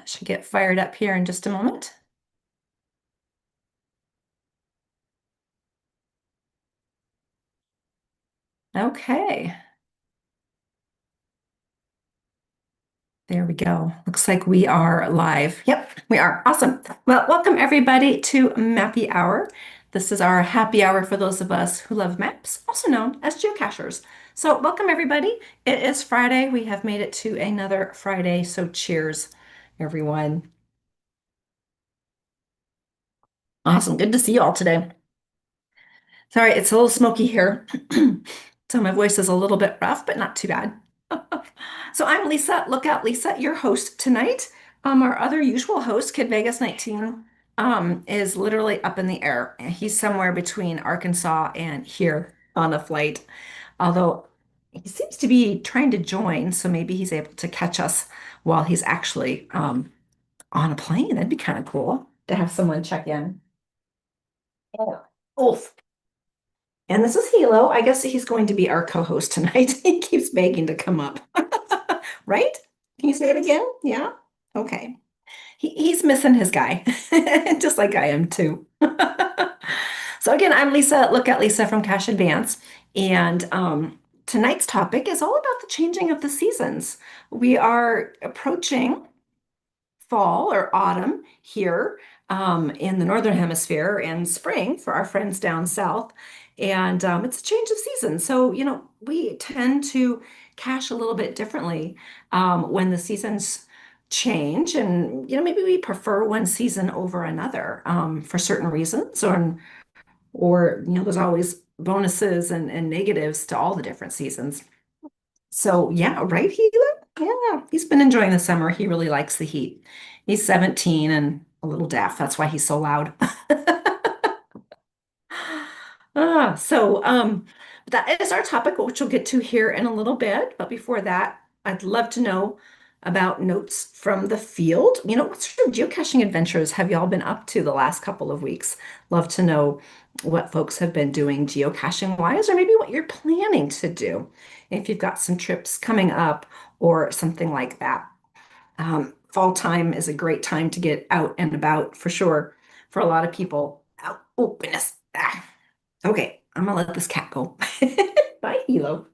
Should get fired up here in just a moment. Okay, there we go. Looks like we are live. Yep, we are. Awesome. Well, welcome everybody to Mappy Hour. This is our happy hour for those of us who love maps, also known as geocachers. So, welcome everybody. It is Friday. We have made it to another Friday. So, cheers, everyone. Awesome. Good to see you all today. Sorry, it's a little smoky here. So my voice is a little bit rough, but not too bad. So I'm Lisa. Look out, Lisa, your host tonight. Our other usual host, Kid Vegas 19, is literally up in the air. He's somewhere between Arkansas and here on a flight. Although he seems to be trying to join, so maybe he's able to catch us while he's actually on a plane. That'd be kind of cool to have someone check in. Yeah. Oof. And this is Hilo. I guess he's going to be our co-host tonight. He keeps begging to come up. Right? Can you say it again? Yeah. Okay. He's missing his guy, just like I am too. So again, I'm Lisa. Look at Lisa from Cash Advance. And tonight's topic is all about the changing of the seasons. We are approaching fall or autumn here in the Northern Hemisphere and spring for our friends down south. And it's a change of season. So, we tend to cash a little bit differently when the seasons change. And, maybe we prefer one season over another for certain reasons. Or there's always bonuses and negatives to all the different seasons. So yeah, right, Healer? Yeah, he's been enjoying the summer. He really likes the heat. He's 17 and a little deaf. That's why he's so loud. So that is our topic, which we'll get to here in a little bit. But before that, I'd love to know about notes from the field. What sort of geocaching adventures have y'all been up to the last couple of weeks? Love to know what folks have been doing geocaching wise, or maybe what you're planning to do if you've got some trips coming up or something like that. Fall time is a great time to get out and about for sure for a lot of people. Oh, goodness. Okay, I'm gonna let this cat go. Bye, Hilo.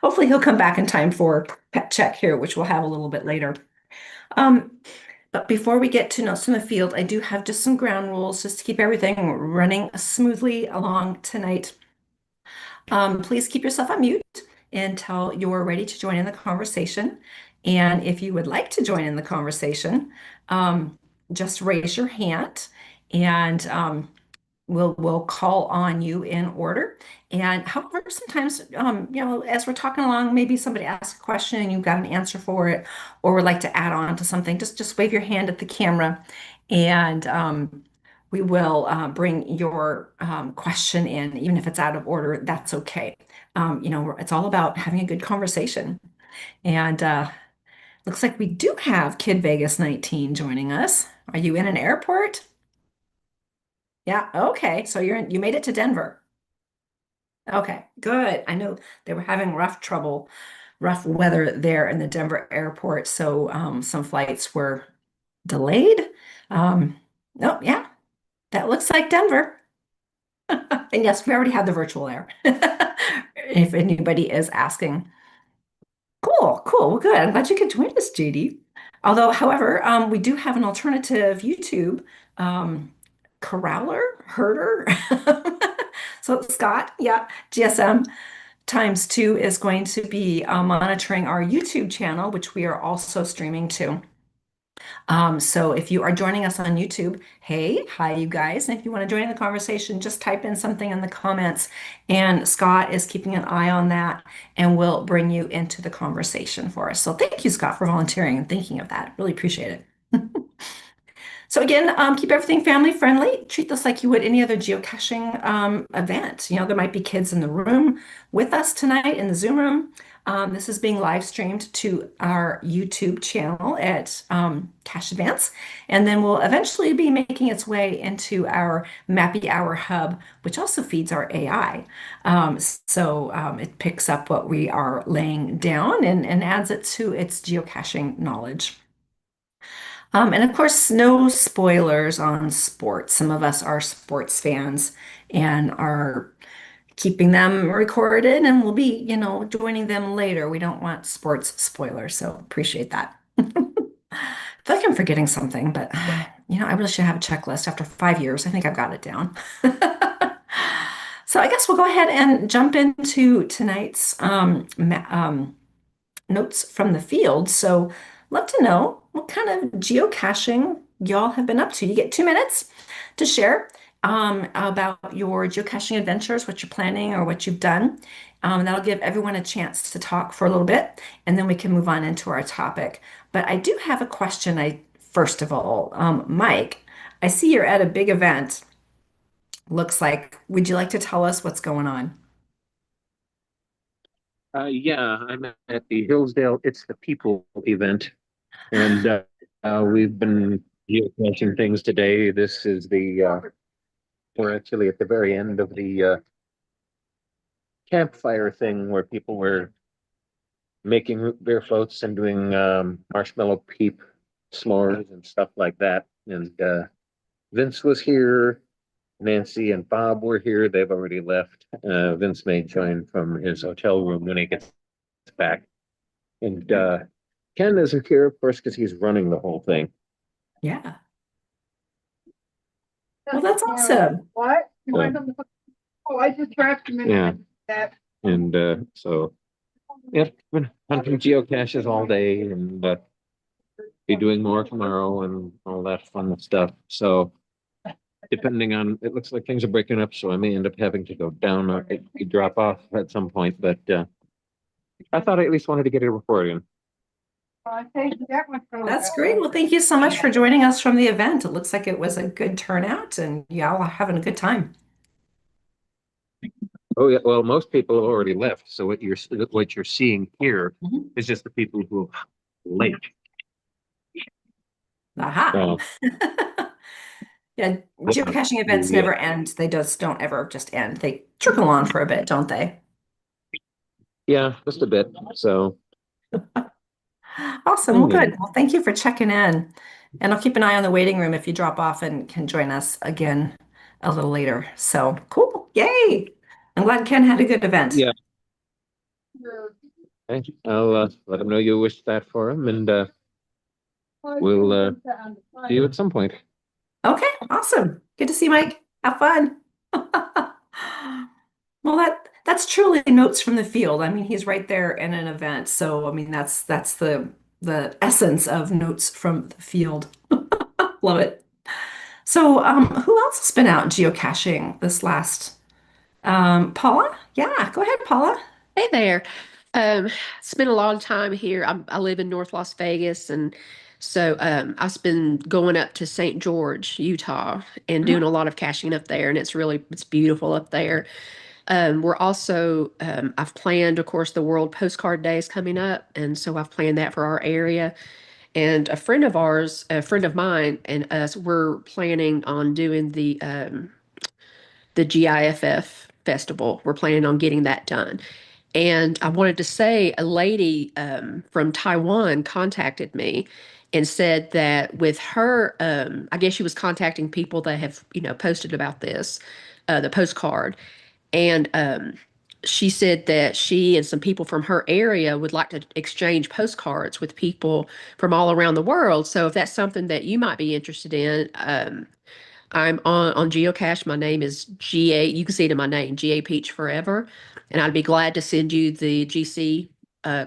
Hopefully he'll come back in time for pet check here, which we'll have a little bit later. Um, but before we get to notes from the field, I do have just some ground rules just to keep everything running smoothly along tonight. Please keep yourself on mute until you're ready to join in the conversation. And if you would like to join in the conversation, just raise your hand and we'll call on you in order. And however, sometimes as we're talking along, maybe somebody asks a question and you've got an answer for it, or would like to add on to something, just wave your hand at the camera and we will bring your question in, even if it's out of order, that's okay. It's all about having a good conversation. And looks like we do have Kid Vegas 19 joining us. Are you in an airport? Yeah, okay. So you made it to Denver. Okay, good. I know they were having rough weather there in the Denver airport, so some flights were delayed. No, yeah, that looks like Denver. And yes, we already have the virtual air. If anybody is asking. Cool, cool. Well, good. I'm glad you could join us, JD. Although, however, we do have an alternative YouTube um, corraller, herder. So Scott, yeah, GSM times two is going to be monitoring our YouTube channel, which we are also streaming to. So if you are joining us on YouTube, hey, hi, you guys. And if you want to join in the conversation, just type in something in the comments. And Scott is keeping an eye on that and will bring you into the conversation for us. So thank you, Scott, for volunteering and thinking of that. Really appreciate it. So again, keep everything family friendly. Treat this like you would any other geocaching event. There might be kids in the room with us tonight in the Zoom room. This is being live streamed to our YouTube channel at Cash Advance, and then will eventually be making its way into our Mappy Hour hub, which also feeds our AI. So it picks up what we are laying down and adds it to its geocaching knowledge. And of course, no spoilers on sports. Some of us are sports fans and are keeping them recorded, and we'll be, joining them later. We don't want sports spoilers, so appreciate that. I feel like I'm forgetting something, but I really should have a checklist after 5 years. I think I've got it down. So I guess we'll go ahead and jump into tonight's notes from the field. So, love to know what kind of geocaching y'all have been up to. You get 2 minutes to share about your geocaching adventures, what you're planning or what you've done. That'll give everyone a chance to talk for a little bit, and then we can move on into our topic. But I do have a question. First of all, Mike, I see you're at a big event. Looks like, would you like to tell us what's going on? Yeah, I'm at the Hillsdale It's the People event, and we've been geocaching things today. This is we're actually at the very end of the campfire thing where people were making root beer floats and doing marshmallow peep s'mores and stuff like that. And Vince was here, Nancy and Bob were here. They've already left. Vince may join from his hotel room when he gets back. And Ken isn't here, of course, because he's running the whole thing. Yeah. Well, that's awesome. What? So, Oh, I just tracked him in. yeah. That. And so, yeah, been hunting geocaches all day and be doing more tomorrow and all that fun stuff. So, depending on, it looks like things are breaking up, so I may end up having to go down or drop off at some point. But I thought I at least wanted to get a report in. That's great. Well, thank you so much for joining us from the event. It looks like it was a good turnout and y'all are having a good time. Oh yeah, well, most people have already left. So what you're seeing here Mhm. is just the people who are late. Aha. So Yeah, geocaching events yeah, never end. They just don't ever just end. They trickle on for a bit, don't they? yeah, just a bit. So Awesome. Well, anyway, good. Well, thank you for checking in. And I'll keep an eye on the waiting room if you drop off and can join us again a little later. So cool. Yay. I'm glad Ken had a good event. yeah, okay. I'll let him know you wish that for him, and we'll see you at some point. Okay, awesome. Good to see you, Mike. Have fun. Well, that's truly notes from the field. I mean, he's right there in an event. So, I mean, that's the essence of notes from the field. Love it. So, who else has been out geocaching this last Paula? Yeah, go ahead, Paula. Hey there. It's been a long time here. I live in North Las Vegas, and so I've been going up to St. George, Utah, and doing a lot of caching up there, and it's beautiful up there. We're also I've planned, of course, the World Postcard Day is coming up, and so I've planned that for our area. And a friend of mine, and us, we're planning on doing the GIFF festival. We're planning on getting that done. And I wanted to say a lady from Taiwan contacted me and said that with her, I guess she was contacting people that have, posted about this, the postcard. And she said that she and some people from her area would like to exchange postcards with people from all around the world. So if that's something that you might be interested in, I'm on Geocache. My name is GA. You can see it in my name, GA Peach Forever, and I'd be glad to send you the GC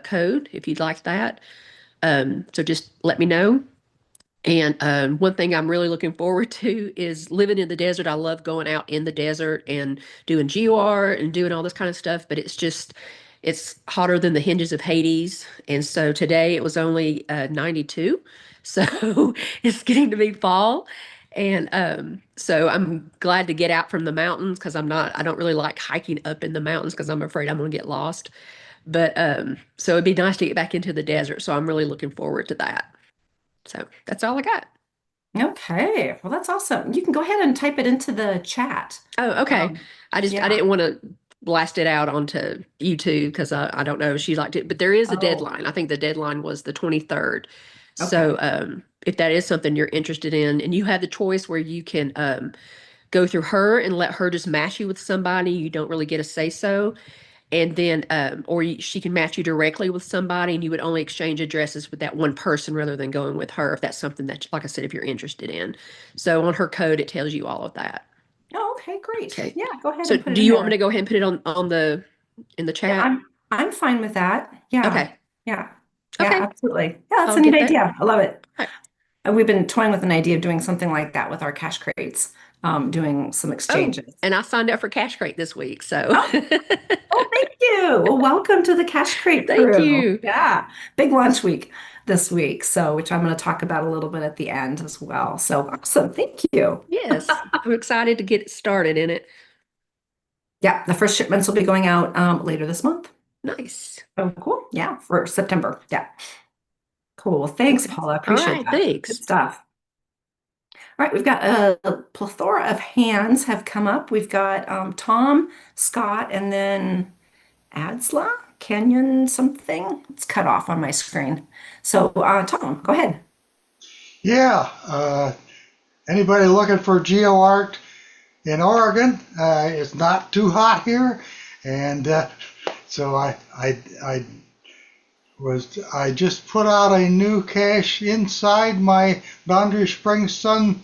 code if you'd like that. So just let me know. And one thing I'm really looking forward to is living in the desert. I love going out in the desert and doing GeoR and doing all this kind of stuff, but it's hotter than the hinges of Hades. And so today it was only 92. So it's getting to be fall. And so I'm glad to get out from the mountains because I don't really like hiking up in the mountains because I'm afraid I'm going to get lost. But so it'd be nice to get back into the desert. So I'm really looking forward to that. So that's all I got. Okay, well, that's awesome. You can go ahead and type it into the chat. Oh, okay. I Yeah. didn't want to blast it out onto YouTube because I don't know if she liked it, but there is a Oh, deadline. I think the deadline was the 23rd. So okay. if that is something you're interested in, and you have the choice where you can go through her and let her just match you with somebody. You don't really get a say so. And then, she can match you directly with somebody, and you would only exchange addresses with that one person rather than going with her if that's something that, like I said, if you're interested in. So on her code, it tells you all of that. Oh, okay, great. Okay. Yeah, go ahead So and put it do in you want me there. to go ahead and put it on the in the Yeah, chat? I'm fine with that. Yeah, Okay. yeah, yeah, Okay. absolutely. Yeah, that's I'll a neat get that. idea. I love it. All right. And we've been toying with an idea of doing something like that with our cash crates, doing some Oh, exchanges. and I signed up for Cash Crate this week, so Oh, oh, thank you. Well, welcome to the Cash Crate thank crew. you. Yeah, big lunch week this week, so which I'm going to talk about a little bit at the end as well. So awesome. Thank you. Yes, I'm excited to get started in it. Yeah, the first shipments will be going out later this month. Nice. Oh, cool. Yeah, for September. Yeah. Cool. Thanks, Okay. Paula. All Appreciate right. that. Good Thanks. stuff. All right, we've got a plethora of hands have come up. We've got Tom, Scott, and then Adsla, Kenyon something. It's cut off on my screen. So, Tom, go ahead. Yeah, anybody looking for geo art in Oregon? It's not too hot here, and so I just put out a new cache inside my Boundary Springs Sun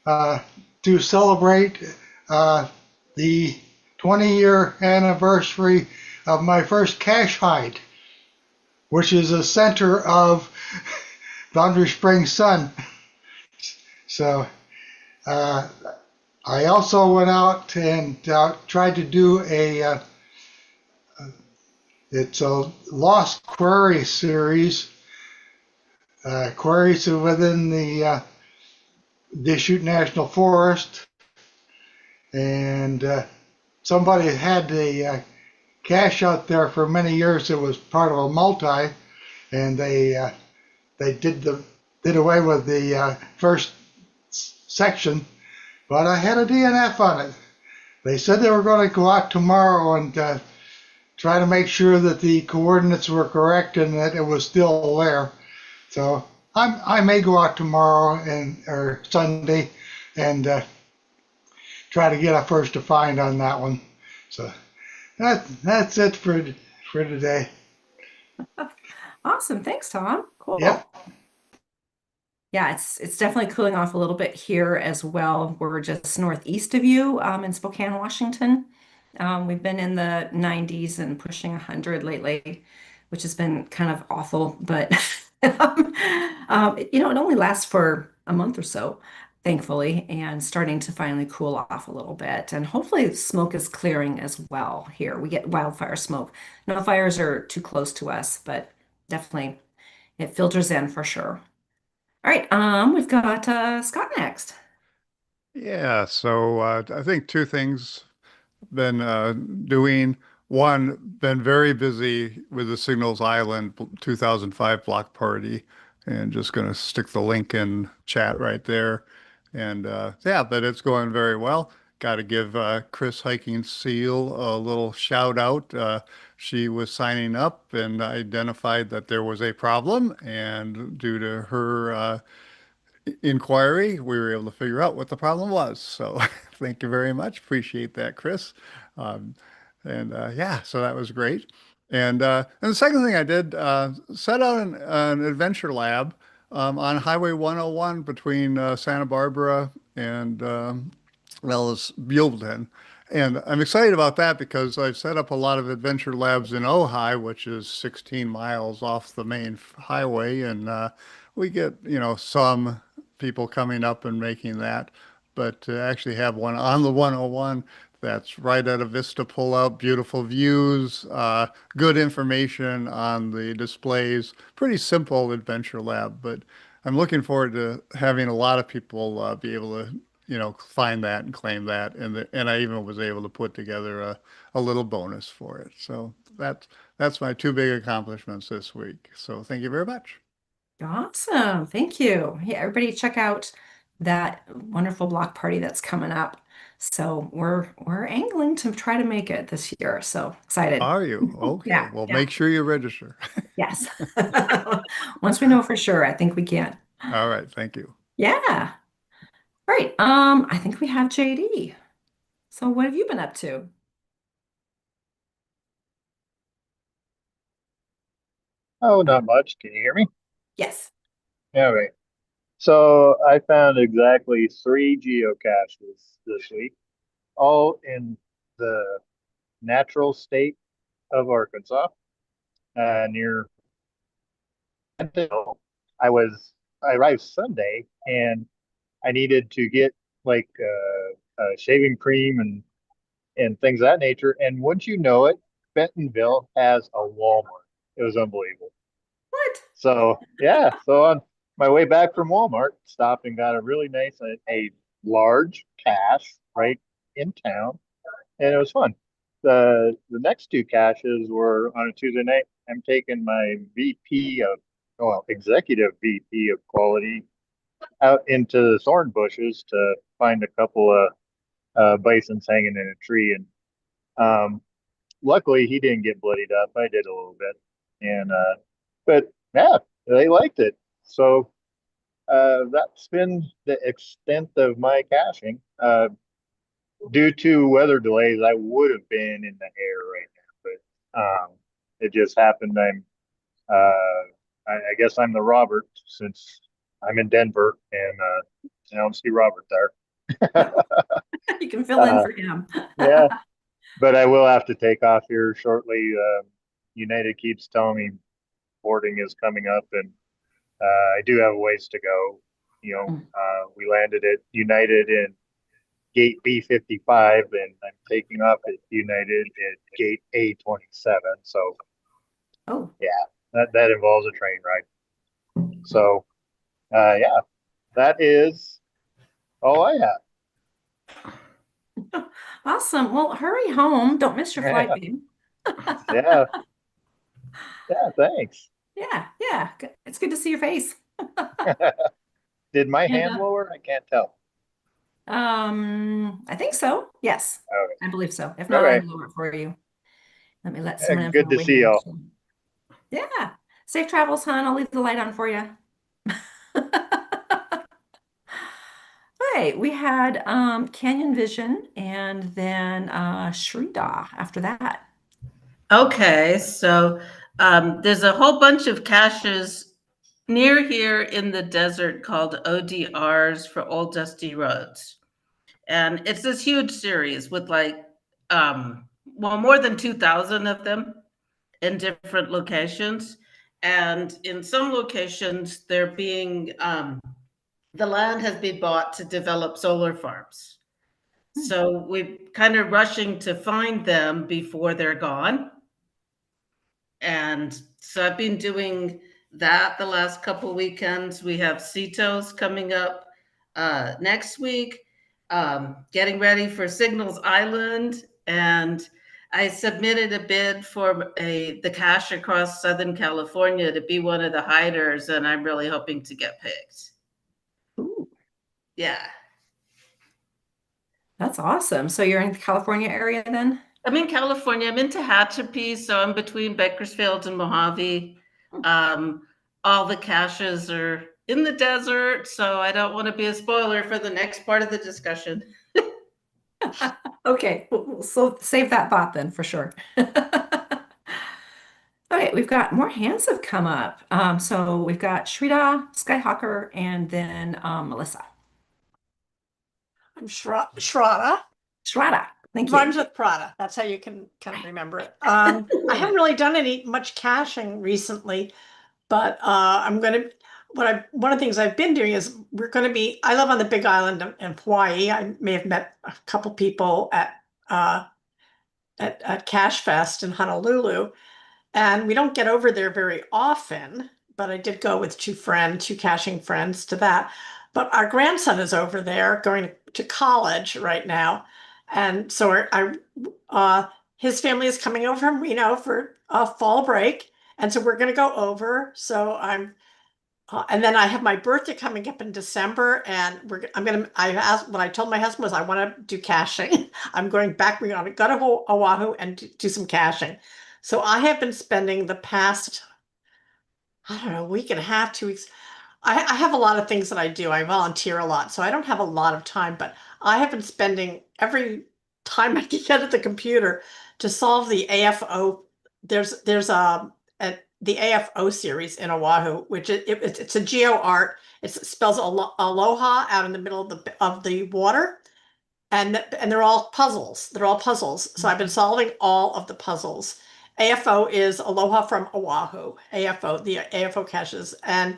uh, to celebrate the 20-year anniversary of my first cache hide, which is the center of Boundary Springs Sun. So. Uh, I also went out and tried to do it's a Lost Quarry series, quarries within the Deschutes National Forest, and somebody had a cache out there for many years. It was part of a multi, and they did away with the first section, but I had a DNF on it. They said they were going to go out tomorrow and try to make sure that the coordinates were correct and that it was still there. So I may go out tomorrow or Sunday and try to get a first to find on that one. So that's it for today. Awesome. Thanks, Tom. Cool. Yep. Yeah, it's definitely cooling off a little bit here as well. We're just northeast of you, in Spokane, Washington. We've been in the 90s and pushing 100 lately, which has been kind of awful, but it only lasts for a month or so, thankfully, and starting to finally cool off a little bit. And hopefully smoke is clearing as well here. We get wildfire smoke. No fires are too close to us, but definitely it filters in for sure. All right, we've got Scott next. Yeah, so I think two things been doing. One, been very busy with the Signals Island 2005 block party, and just going to stick the link in chat right there. And yeah, but it's going very well. Got to give Chris Hiking Seal a little shout out. She was signing up and identified that there was a problem, and due to her inquiry, we were able to figure out what the problem was. So thank you very much. Appreciate that, Chris. Um, and yeah, so that was great. And the second thing I did, set out an adventure lab on Highway 101 between Santa Barbara and well as Buellton. And I'm excited about that because I've set up a lot of adventure labs in Ojai, which is 16 miles off the main highway, and we get, some people coming up and making that. But to actually have one on the 101 that's right at a vista pull-out, beautiful views, good information on the displays, pretty simple adventure lab, but I'm looking forward to having a lot of people be able to find that and claim that. And I even was able to put together a little bonus for it. So that's my two big accomplishments this week. So thank you very much. Awesome. Thank you. Yeah, everybody check out that wonderful block party that's coming up. So we're angling to try to make it this year. So excited. Are you? Okay. Yeah, Well, yeah, make sure you register. yes. Once we know for sure, I think we can. All right. Thank you. Yeah. All right. I think we have JD. So what have you been up to? Oh, not much. Can you hear me? Yes. All right. So I found exactly three geocaches this week, all in the natural state of Arkansas, near. I arrived Sunday, and I needed to get like shaving cream and things of that nature. And wouldn't you know it, Bentonville has a Walmart. It was unbelievable. What? So yeah, so on my way back from Walmart, stopped and got a really nice, a large cache right in town, and it was fun. The next two caches were on a Tuesday night. I'm taking my VP of, well, executive VP of quality out into the thorn bushes to find a couple of bisons hanging in a tree, and luckily he didn't get bloodied up. I did a little bit, and but yeah, they liked it. So that's been the extent of my caching. Due to weather delays, I would have been in the air right now, but it just happened. I guess I'm the Robert since I'm in Denver and I don't see Robert there. You can fill in uh, for him. yeah, but I will have to take off here shortly. United keeps telling me boarding is coming up, and I do have a ways to go. We landed at United in gate B55, and I'm taking off at United at gate A27. So Oh, yeah, that involves a train ride. So yeah, that is all I awesome. Well, hurry home. Don't miss your flight, have. babe. Yeah, yeah, thanks. Yeah, yeah. It's good to see your face. Did my And hand lower? I can't tell. I think so. Yes, Okay. I believe so. If All not, I right. can lower it for you. Let me let someone in from Good our to see waiting room. y'all. Yeah. Safe travels, hon. I'll leave the light on for you. Right. We had Canyon Vision and then Shrida after that. Okay, so there's a whole bunch of caches near here in the desert called ODRs for Old Dusty Roads. And it's this huge series with more than 2,000 of them in different locations. And in some locations, the land has been bought to develop solar farms. So we're kind of rushing to find them before they're gone. And so I've been doing that the last couple weekends. We have CETOs coming up next week, getting ready for Signals Island. And I submitted a bid for the cache across Southern California to be one of the hiders, and I'm really hoping to get picked. Ooh, Yeah. that's awesome. So you're in the California area then? I'm in California. I'm in Tehachapi, so I'm between Bakersfield and Mojave. All the caches are in the desert, so I don't want to be a spoiler for the next part of the discussion. Okay, so save that thought then for sure. Okay, we've got more hands have come up. So we've got Shrida, Skyhawker, and then Melissa. I'm Shraddha. Shraddha, thank Rhymes you. with Prada. That's how you can kind of remember it. I haven't really done much caching recently, but I'm gonna. One of the things I've been doing is we're going to be. I live on the Big Island in Hawaii. I may have met a couple people at Cache Fest in Honolulu, and we don't get over there very often, but I did go with two caching friends to that. But our grandson is over there going to college right now. And so his family is coming over from Reno for a fall break. And so we're going to go over. So and then I have my birthday coming up in December, and I asked, what I told my husband was I want to do caching. I'm going back. We're going to go to Oahu and do some caching. So I have been spending the past, I don't know, week and a half, 2 weeks, I have a lot of things that I do. I volunteer a lot, so I don't have a lot of time, but I have been spending every time I can get at the computer to solve the AFO. There's the AFO series in Oahu, which it's a geo art. It spells aloha out in the middle of the water, and they're all puzzles. They're all puzzles. So I've been solving all of the puzzles. AFO is Aloha from Oahu. AFO, the AFO caches, and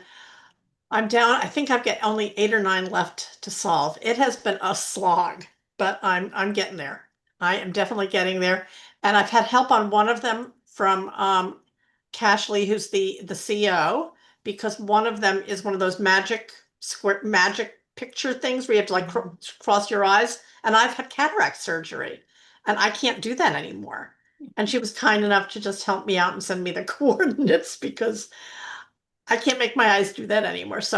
I'm down. I think I've got only 8 or 9 left to solve. It has been a slog, but I'm getting there. I am definitely getting there. And I've had help on one of them from Cashley, who's the CEO, because one of them is one of those magic picture things where you have to like cross your eyes. And I've had cataract surgery, and I can't do that anymore. And she was kind enough to just help me out and send me the coordinates because I can't make my eyes do that anymore. So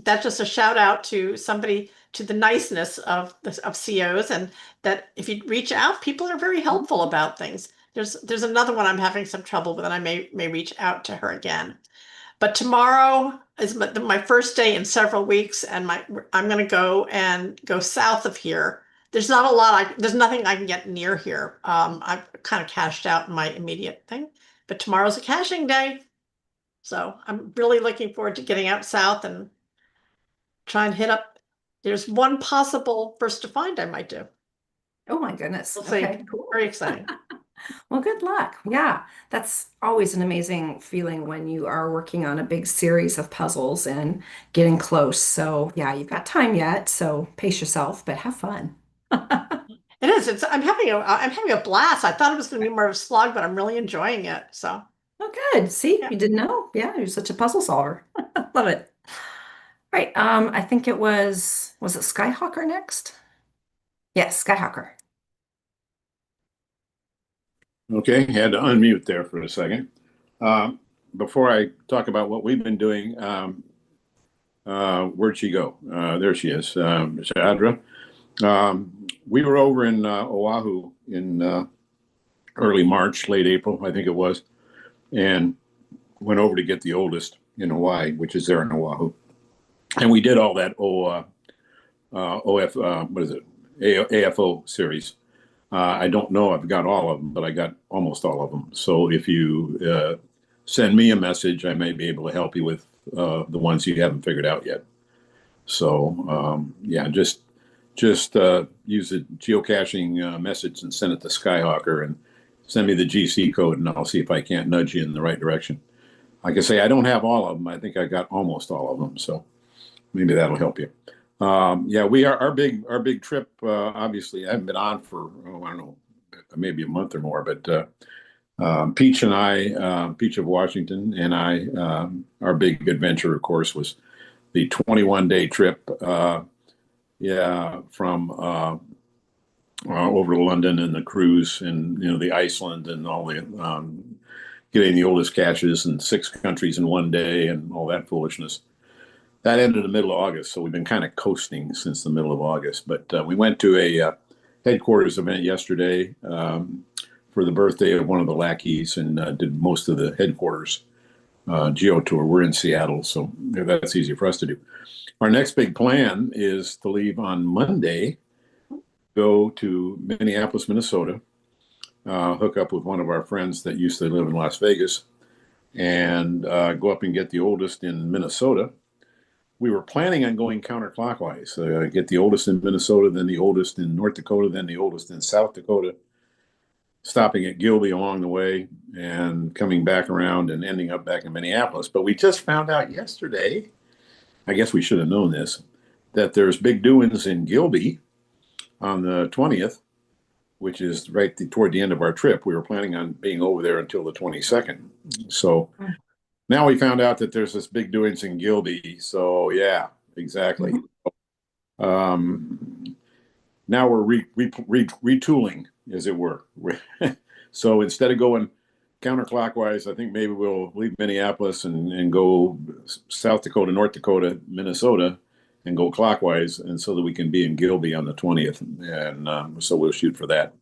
that's just a shout out to somebody, to the niceness of COs, and that if you reach out, people are very helpful about things. There's another one I'm having some trouble with, and I may reach out to her again. But tomorrow is my first day in several weeks, and I'm going to go south of here. There's not a lot. There's nothing I can get near here. I've kind of cashed out in my immediate thing, but tomorrow's a caching day. So I'm really looking forward to getting out south and try and hit up. There's one possible first to find I might do. Oh my goodness. We'll see. Okay, cool. Very exciting. Well, good luck. Yeah, that's always an amazing feeling when you are working on a big series of puzzles and getting close. So, yeah, you've got time yet, so pace yourself, but have fun. It is. I'm having a blast. I thought it was going to be more of a slog, but I'm really enjoying it. So, Oh, good. See, yeah. you didn't know. Yeah, you're such a puzzle solver. Love it. Right. I think was it Skyhawker next? Yes, Skyhawker. Okay, had to unmute there for a second. Before I talk about what we've been doing, where'd she go? There she is, Shadra. We were over in Oahu in early March, late April, I think it was, and went over to get the oldest in Hawaii, which is there in Oahu. And we did all that what is it? AFO series. I don't know. I've got all of them, but I got almost all of them. So if you send me a message, I may be able to help you with the ones you haven't figured out yet. So yeah, just use the geocaching message and send it to Skyhawker and send me the GC code, and I'll see if I can't nudge you in the right direction. Like I say, I don't have all of them. I think I got almost all of them. So maybe that'll help you. Yeah, we are our big trip. Obviously, I haven't been on for I don't know, maybe a month or more. But Peach and I, Peach of Washington, and I, our big adventure, of course, was the 21-day trip. Yeah, from over to London and the cruise, and the Iceland and all the getting the oldest caches in 6 countries in one day and all that foolishness. That ended in the middle of August, so we've been kind of coasting since the middle of August. But we went to a headquarters event yesterday for the birthday of one of the lackeys, and did most of the headquarters geo tour. We're in Seattle, so that's easy for us to do. Our next big plan is to leave on Monday, go to Minneapolis, Minnesota, hook up with one of our friends that used to live in Las Vegas, and go up and get the oldest in Minnesota. We were planning on going counterclockwise, get the oldest in Minnesota, then the oldest in North Dakota, then the oldest in South Dakota, stopping at Gilby along the way and coming back around and ending up back in Minneapolis. But we just found out yesterday, I guess we should have known this, that there's big doings in Gilby on the 20th, which is right toward the end of our trip. We were planning on being over there until the 22nd. So now we found out that there's this big doings in Gilby. So yeah, exactly. Now we're retooling, as it were. So instead of going counterclockwise, I think maybe we'll leave Minneapolis and go South Dakota, North Dakota, Minnesota, and go clockwise, and so that we can be in Gilby on the 20th. And so we'll shoot for that.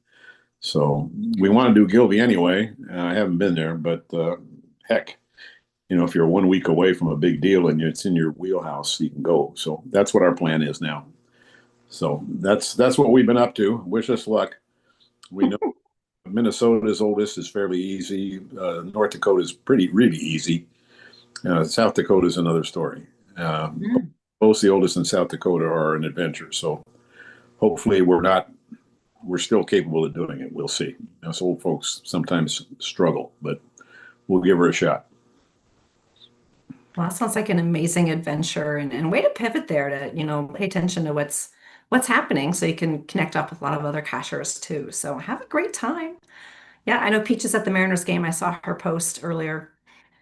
So we want to do Gilby anyway. I haven't been there, but heck, if you're 1 week away from a big deal and it's in your wheelhouse, you can go. So that's what our plan is now. So that's what we've been up to. Wish us luck. We know Minnesota's oldest is fairly easy. North Dakota is really easy. South Dakota is another story. Both the oldest in South Dakota are an adventure. So hopefully we're still capable of doing it. We'll see. Us old folks sometimes struggle, but we'll give her a shot. Well, that sounds like an amazing adventure and way to pivot there to, pay attention to what's happening so you can connect up with a lot of other cachers too. So have a great time. Yeah, I know Peach is at the Mariners game. I saw her post earlier.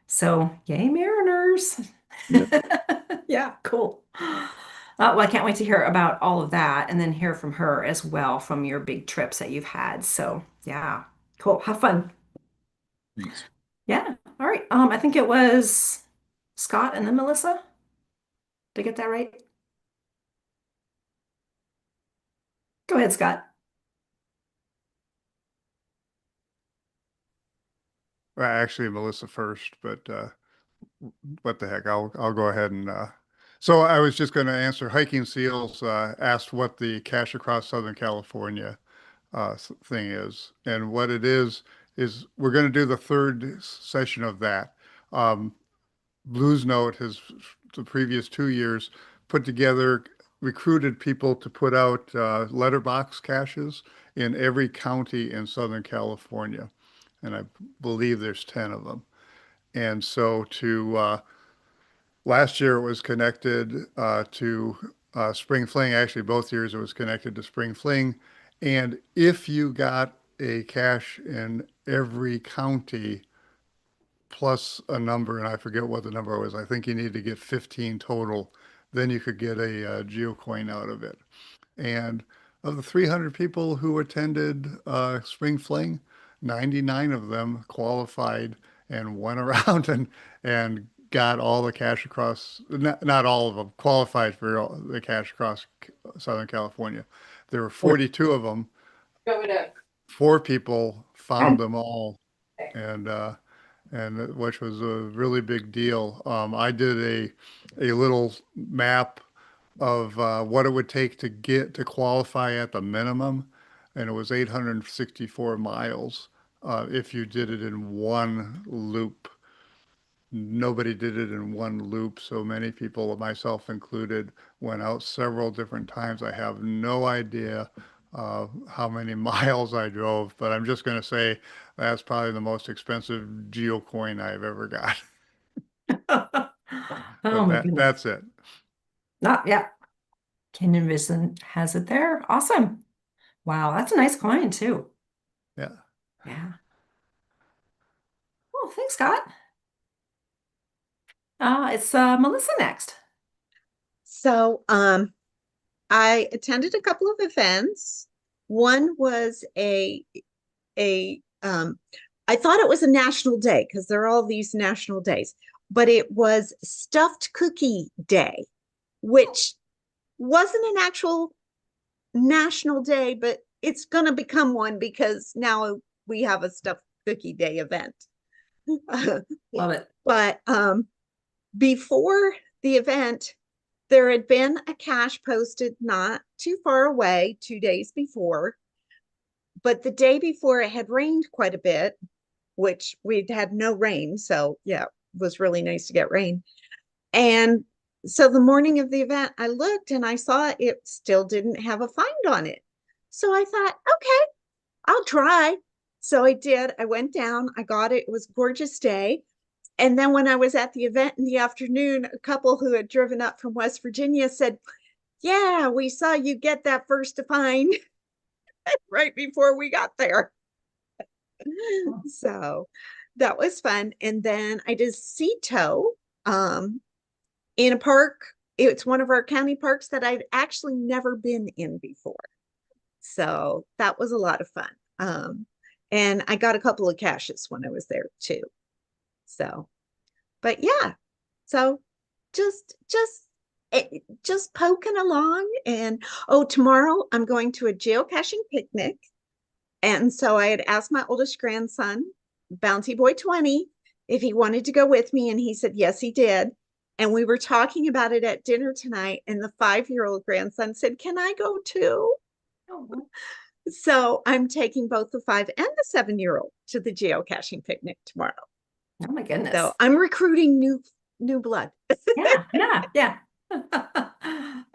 So yay, Mariners. Yeah. Yeah, cool. Well, I can't wait to hear about all of that and then hear from her as well from your big trips that you've had. So yeah, cool. Have fun. Thanks. Yeah. All right. I think it was Scott and then Melissa. Did I get that right? Go ahead, Scott. Well, actually, Melissa first, but what the heck? I'll go ahead and so I was just going to answer. Hiking Seals asked what the Cache Across Southern California thing is, and what it is we're going to do the third session of that. Um, Blues Note has the previous 2 years put together, recruited people to put out letterbox caches in every county in Southern California, and I believe there's 10 of them. And so to last year it was connected to Spring Fling. Actually, both years it was connected to Spring Fling. And if you got a cache in every county plus a number, and I forget what the number was, I think you need to get 15 total, then you could get a geocoin out of it. And of the 300 people who attended Spring Fling, 99 of them qualified and went around and got all the cache across, not all of them qualified for the cache across Southern California. There were 42 of them. Four people found them all, and which was a really big deal. I did a little map of what it would take to get to qualify at the minimum, and it was 864 miles if you did it in one loop. Nobody did it in one loop, so many people, myself included, went out several different times. I have no idea how many miles I drove, but I'm just going to say that's probably the most expensive geocoin I've ever got. Oh But my goodness. that's it. Not yeah. Canyon Vision has it there. Awesome. Wow, that's a nice coin too. Yeah. Yeah. Well, thanks, Scott. It's Melissa next. So, I attended a couple of events. One was I thought it was a national day because there are all these national days, but it was Stuffed Cookie Day, which wasn't an actual national day, but it's going to become one because now we have a Stuffed Cookie Day event. Love it. But before the event, there had been a cache posted not too far away 2 days before, but the day before it had rained quite a bit, which we'd had no rain. So yeah, it was really nice to get rain. And so the morning of the event, I looked and I saw it still didn't have a find on it. So I thought, okay, I'll try. So I did. I went down, I got it. It was a gorgeous day. And then when I was at the event in the afternoon, a couple who had driven up from West Virginia said, yeah, we saw you get that first to find right before we got there. So that was fun. And then I did Ceto in a park. It's one of our county parks that I'd actually never been in before. So that was a lot of fun. And I got a couple of caches when I was there too. So, but yeah, so just poking along. And oh, tomorrow I'm going to a geocaching picnic. And so I had asked my oldest grandson, Bounty Boy 20, if he wanted to go with me, and he said yes, he did. And we were talking about it at dinner tonight, and the 5-year-old grandson said, "Can I go too?" Oh, So I'm taking both the 5 and the 7-year-old to the geocaching picnic tomorrow. oh my So goodness. I'm recruiting new blood. Yeah, yeah, yeah.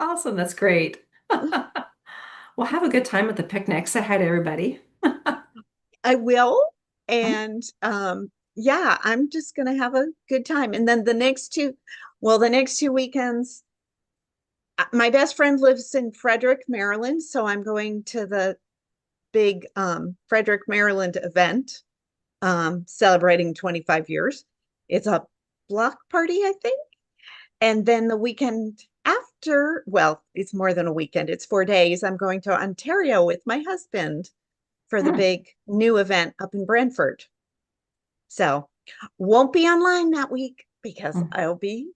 Awesome. That's great. Well, have a good time at the picnic. Say hi to everybody. I will. And yeah, I'm just gonna have a good time. And then the next two weekends, my best friend lives in Frederick, Maryland, so I'm going to the big Frederick, Maryland event celebrating 25 years. It's a block party, I think. And then the weekend after, well, it's more than a weekend, it's 4 days. I'm going to Ontario with my husband for the Hmm. big new event up in Brantford. So won't be online that week because Hmm. I'll be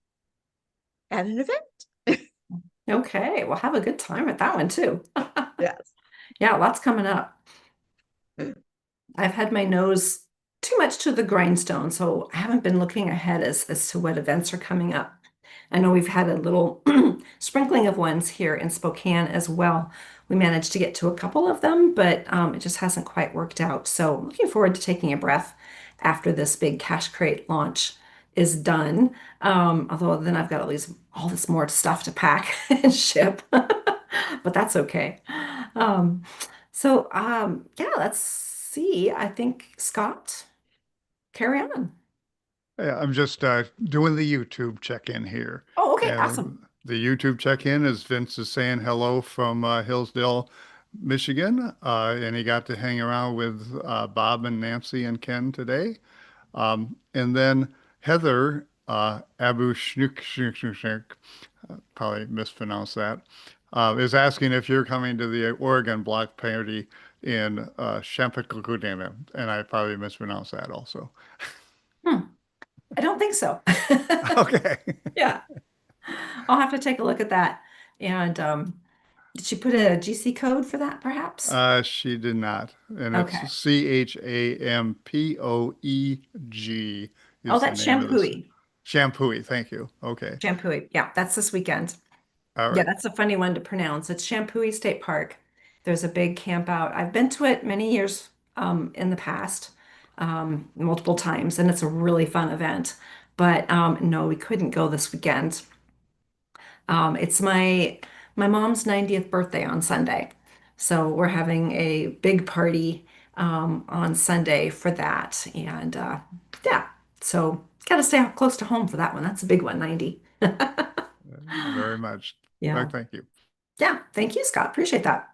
at an event. Okay. Well, have a good time at that one too. Yes. Yeah, lots coming up. I've had my nose too much to the grindstone, so I haven't been looking ahead as to what events are coming up. I know we've had a little sprinkling of ones here in Spokane as well. We managed to get to a couple of them, but it just hasn't quite worked out. So looking forward to taking a breath after this big cash crate launch is done. Although then I've got all this more stuff to pack and ship, but that's okay. Um, yeah, let's see. I think Scott, carry on. Yeah, I'm just doing the YouTube check-in here. Oh, okay, awesome. And the YouTube check-in is Vince is saying hello from Hillsdale, Michigan. And he got to hang around with Bob and Nancy and Ken today. And then Heather Abu Shnik, probably mispronounced that, is asking if you're coming to the Oregon Block Party in Champaign, and I probably mispronounced that also. Hmm, I don't think so. Okay. Yeah, I'll have to take a look at that. And did she put a GC code for that, perhaps? She did not. And it's Okay. Champoeg Oh, is the that's name of this. Shampooey. Shampooey, thank you. Okay. Shampooey. Yeah, that's this weekend. All Yeah, right. that's a funny one to pronounce. It's Shampooey State Park. There's a big camp out. I've been to it many years in the past, multiple times, and it's a really fun event. But no, we couldn't go this weekend. It's my mom's 90th birthday on Sunday. So we're having a big party on Sunday for that. And yeah, so got to stay close to home for that one. That's a big one, 90. Very much. Yeah. Thank you. Yeah. Thank you, Scott. Appreciate that.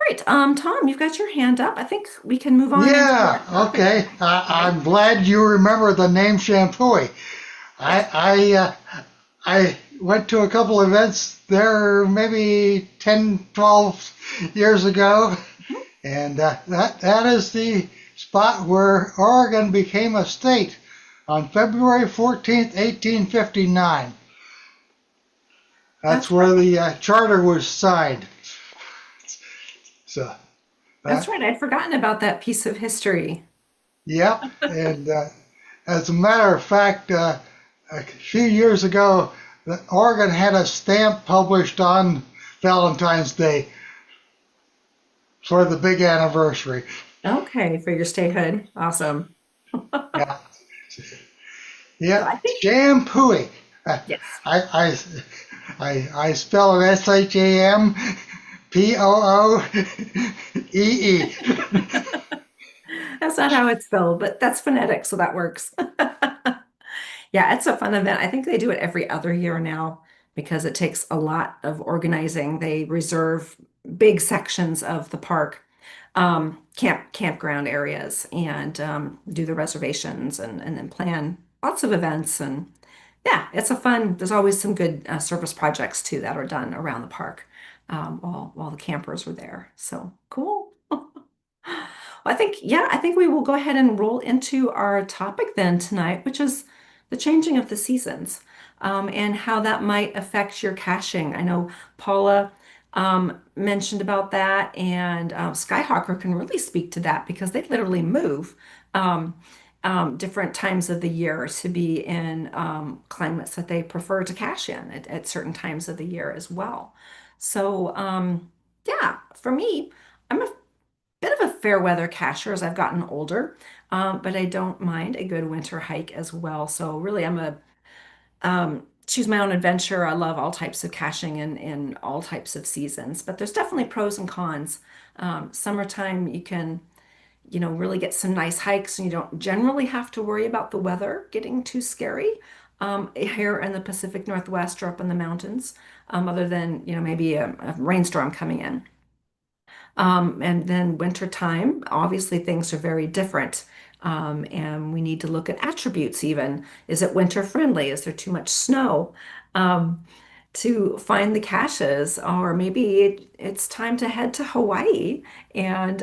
Great. Tom, you've got your hand up. I think we can move on into Yeah, our topic. okay. Okay. I'm glad you remember the name Shampooey. Yes. I went to a couple events there maybe 10, 12 years ago, Mhm. and that is the spot where Oregon became a state on February 14th, 1859. That's That's where right. the charter was signed. So, uh, That's right. I'd forgotten about that piece of history. yep. And as a matter of fact, a few years ago, Oregon had a stamp published on Valentine's Day for the big anniversary. Okay, for your statehood. Awesome. Yeah, So yeah, I think, shampooing. I, yes. I, I spell it Shampooee. That's not how it's spelled, but that's phonetic, so that works. Yeah, it's a fun event. I think they do it every other year now because it takes a lot of organizing. They reserve big sections of the park, campground areas, and do the reservations and then plan lots of events. And yeah, it's a fun. There's always some good service projects too that are done around the park while the campers are there. So cool. Well, I think we will go ahead and roll into our topic then tonight, which is the changing of the seasons, and how that might affect your caching. I know Paula mentioned about that, and Skyhawker can really speak to that because they literally move. Um, different times of the year to be in climates that they prefer to cache in at certain times of the year as well. So, yeah, for me, I'm a bit of a fair weather cacher as I've gotten older, but I don't mind a good winter hike as well. So, really, I'm a choose my own adventure. I love all types of caching in all types of seasons, but there's definitely pros and cons. Summertime, you can really get some nice hikes and you don't generally have to worry about the weather getting too scary here in the Pacific Northwest or up in the mountains, other than, maybe a rainstorm coming in. And then winter time, obviously things are very different. And we need to look at attributes even. Is it winter friendly? Is there too much snow? Um, to find the caches, or maybe it's time to head to Hawaii and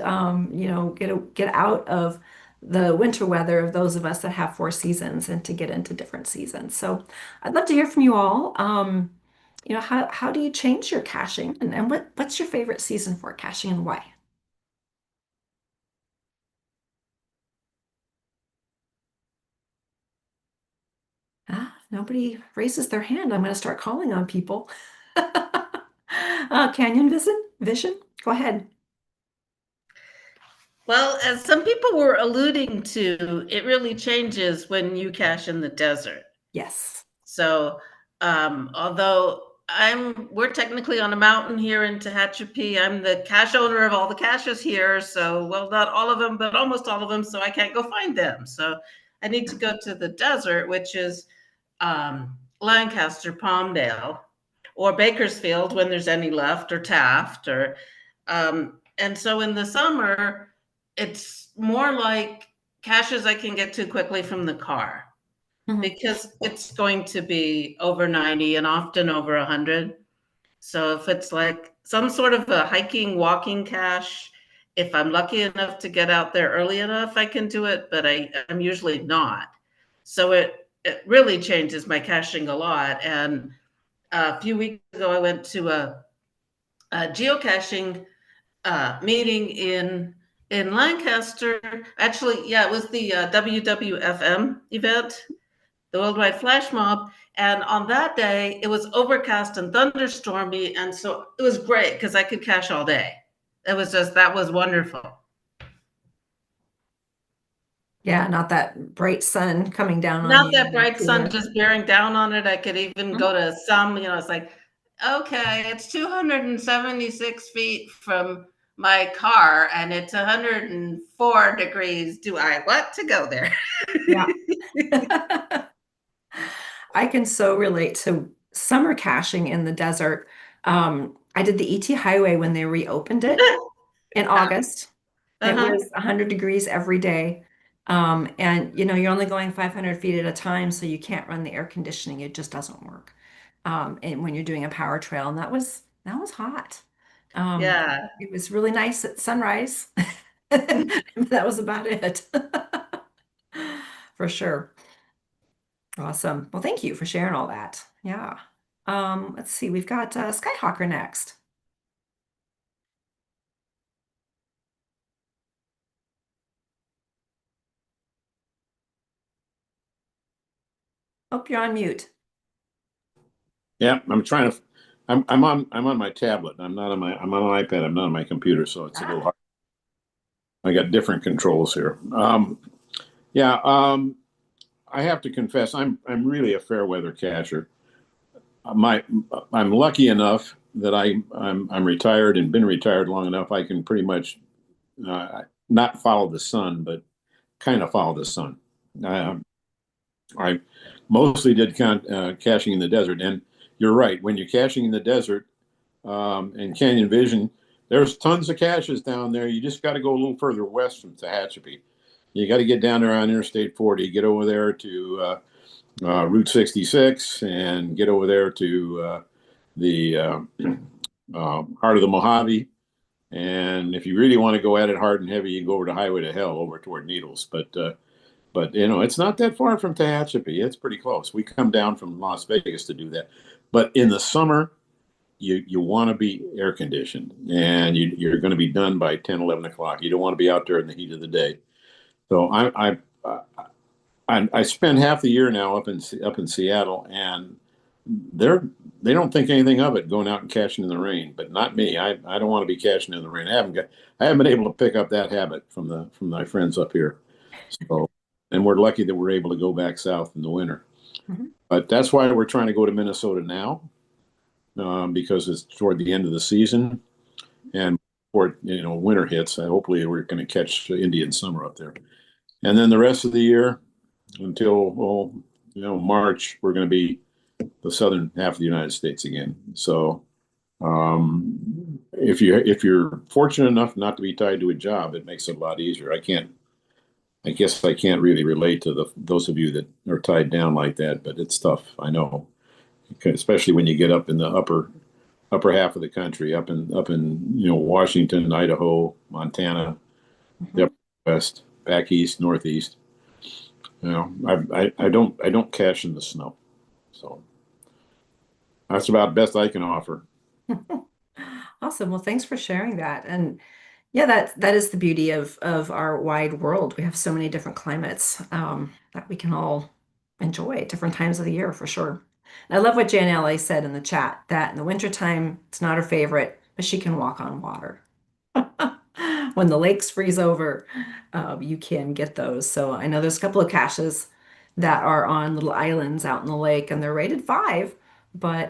get out of the winter weather of those of us that have four seasons and to get into different seasons. So I'd love to hear from you all. How do you change your caching and what's your favorite season for caching and why? Nobody raises their hand. I'm going to start calling on people. Canyon Vision, go ahead. Well, as some people were alluding to, it really changes when you cache in the desert. Yes. So, although we're technically on a mountain here in Tehachapi, I'm the cache owner of all the caches here. So, well, not all of them, but almost all of them. So I can't go find them. So I need to go to the desert, which is Lancaster, Palmdale, or Bakersfield when there's any left, or Taft, and so in the summer, it's more like caches I can get to quickly from the car because it's going to be over 90 and often over 100. So if it's like some sort of a hiking, walking cache, if I'm lucky enough to get out there early enough, I can do it, but I'm usually not. So it really changes my caching a lot. And a few weeks ago, I went to a geocaching meeting in Lancaster. Actually, yeah, it was the WWFM event, the Worldwide Flash Mob. And on that day, it was overcast and thunderstormy. And so it was great because I could cache all day. That was wonderful. Yeah, not that bright sun coming down on Not you. that bright sun just bearing down on it. I could even go to it's like, okay, it's 276 feet from my car and it's 104 degrees. Do I want to go there? Yeah. I can so relate to summer caching in the desert. I did the ET Highway when they reopened it in August. It was 100 degrees every day. And you're only going 500 feet at a time, so you can't run the air conditioning. It just doesn't work. And when you're doing a power trail, and that was hot. Yeah. It was really nice at sunrise. That was about it. For sure. Awesome. Well, thank you for sharing all that. Yeah. Let's see. We've got Skyhawker next. Oh, you're on mute. Yeah, I'm on my tablet. I'm on an iPad. I'm not on my computer, so it's a little hard. I got different controls here. Yeah, I have to confess, I'm really a fair weather cacher. My I'm lucky enough that I'm retired and been retired long enough. I can pretty much not follow the sun, but kind of follow the sun. I mostly did caching in the desert, and you're right. When you're caching in the desert and Canyon Vision, there's tons of caches down there. You just got to go a little further west from Tehachapi. You got to get down there on Interstate 40, get over there to Route 66, and get over there to the heart of the Mojave. And if you really want to go at it hard and heavy, you can go over to Highway to Hell over toward Needles. But it's not that far from Tehachapi. It's pretty close. We come down from Las Vegas to do that. But in the summer, you want to be air conditioned, and you're going to be done by 10, 11 o'clock. You don't want to be out there in the heat of the day. So I spend half the year now up in Seattle, and they're they don't think anything of it going out and caching in the rain, but not me. I don't want to be caching in the rain. I haven't been able to pick up that habit from my friends up here. So, and we're lucky that we're able to go back south in the winter. Mhm. But that's why we're trying to go to Minnesota now, because it's toward the end of the season, and before winter hits, hopefully we're going to catch Indian summer up there, and then the rest of the year until March, we're going to be the southern half of the United States again. So if you're fortunate enough not to be tied to a job, it makes it a lot easier. I guess I can't really relate to those of you that are tied down like that, but it's tough. I know, especially when you get up in the upper half of the country, up in Washington, Idaho, Montana, the Mhm. upper west, back east, northeast. I don't cache in the snow, so that's about best I can offer. Awesome. Well, thanks for sharing that. And yeah, that is the beauty of our wide world. We have so many different climates that we can all enjoy at different times of the year for sure. And I love what Jan LA said in the chat that in the wintertime, it's not her favorite, but she can walk on water. When the lakes freeze over, you can get those. So I know there's a couple of caches that are on little islands out in the lake, and they're rated 5. But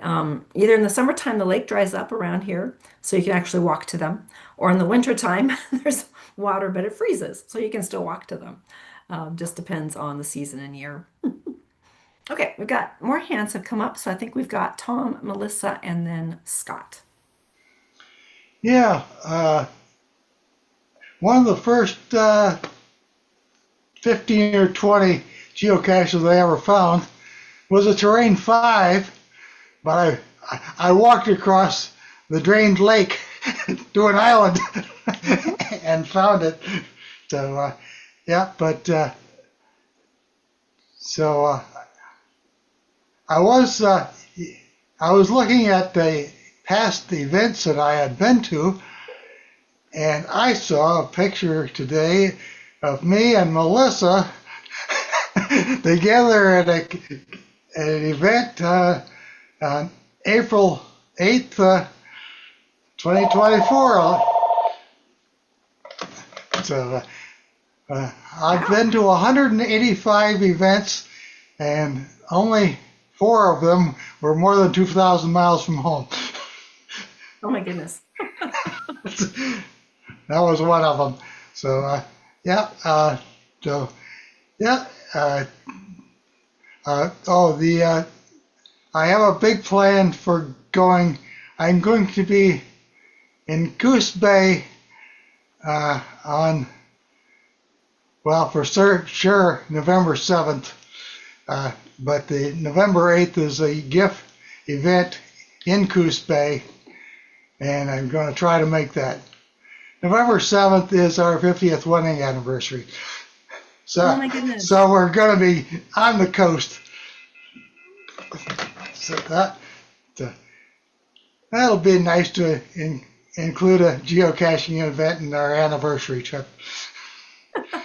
either in the summertime, the lake dries up around here, so you can actually walk to them, or in the wintertime, there's water, but it freezes, so you can still walk to them. Just depends on the season and year. Okay, we've got more hands have come up, so I think we've got Tom, Melissa, and then Scott. Yeah, one of the first 15 or 20 geocaches I ever found was a terrain 5, but I walked across the drained lake to an island and found it. So yeah, but so I was looking at the past events that I had been to, and I saw a picture today of me and Melissa together at an event on April 8th, 2024. So I've been to 185 events, and only 4 of them were more than 2,000 miles from home. Oh my goodness. That was one of them. So yeah, so yeah. I have a big plan for going. I'm going to be in Goose Bay for sure, November 7th. But the November 8th is a GIF event in Goose Bay, and I'm going to try to make that. November 7th is our 50th wedding anniversary. Oh my goodness. So we're going to be on the coast. So that'll be nice to include a geocaching event in our anniversary trip.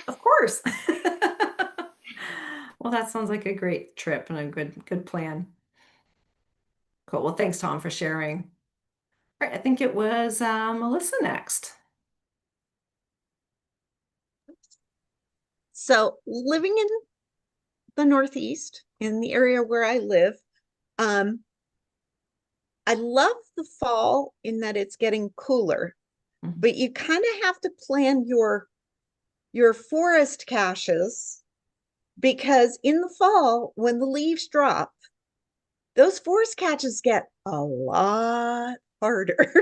Of course. Well, that sounds like a great trip and a good plan. Cool. Well, thanks, Tom, for sharing. All right, I think it was Melissa next. So living in the Northeast, in the area where I live, I love the fall in that it's getting cooler, Mhm. but you kind of have to plan your forest caches, because in the fall, when the leaves drop, those forest caches get a lot harder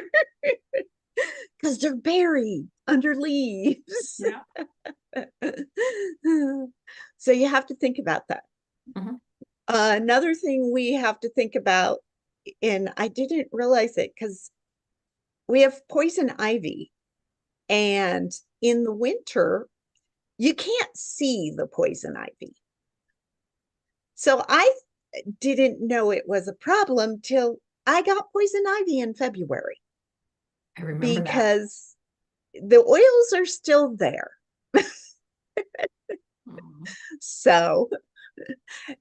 because they're buried under leaves. Yeah. So you have to think about that. Mhm. Another thing we have to think about, and I didn't realize it because we have poison ivy, and in the winter, you can't see the poison ivy. So I didn't know it was a problem till I got poison ivy in February, I remember that. because the oils are still there. So,